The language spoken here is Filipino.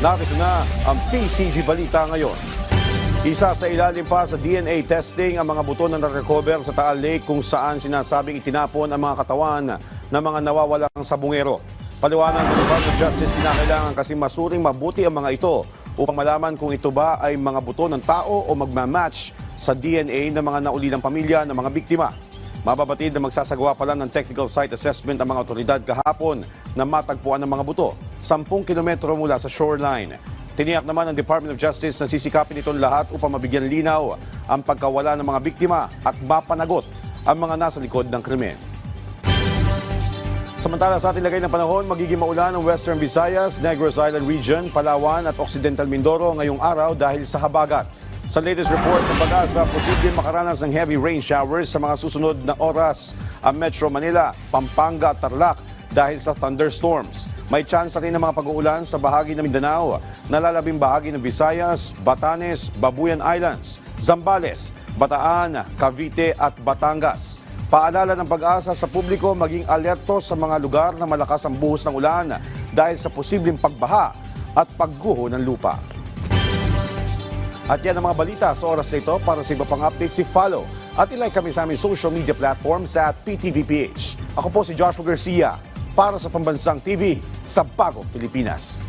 Narito na ang PTV Balita ngayon. Isa sa ilalim pa sa DNA testing ang mga buto na na-recover sa Taal Lake kung saan sinasabing itinapon ang mga katawan ng mga nawawalang sabungero. Paliwanag ng Department of Justice, kinakailangan kasi masuring mabuti ang mga ito upang malaman kung ito ba ay mga buto ng tao o magmamatch sa DNA ng mga naulilang pamilya ng mga biktima. Mababatid na magsasagawa pala ng technical site assessment ang mga otoridad kahapon na matagpuan ng mga buto 10 kilometro mula sa shoreline. Tiniyak naman ng Department of Justice na sisikapin itong lahat upang mabigyan linaw ang pagkawala ng mga biktima at mapanagot ang mga nasa likod ng krimen. Samantala sa ating lagay ng panahon, magiging maulan ang Western Visayas, Negros Island Region, Palawan at Occidental Mindoro ngayong araw dahil sa habagat. Sa latest report ng pag-asa, posibleng makaranas ng heavy rain showers sa mga susunod na oras ang Metro Manila, Pampanga at Tarlac dahil sa thunderstorms. May chance rin ng mga pag-uulan sa bahagi ng Mindanao, nalalabing bahagi ng Visayas, Batanes, Babuyan Islands, Zambales, Bataan, Cavite at Batangas. Paalala ng pag-asa sa publiko maging alerto sa mga lugar na malakas ang buhos ng ulan dahil sa posibleng pagbaha at pagguho ng lupa. At yan ang mga balita sa oras na ito. Para sa iba pang updates, follow at ilike kami sa aming social media platforms at PTVPH. Ako po si Joshua Garcia para sa Pambansang TV sa Bagong Pilipinas.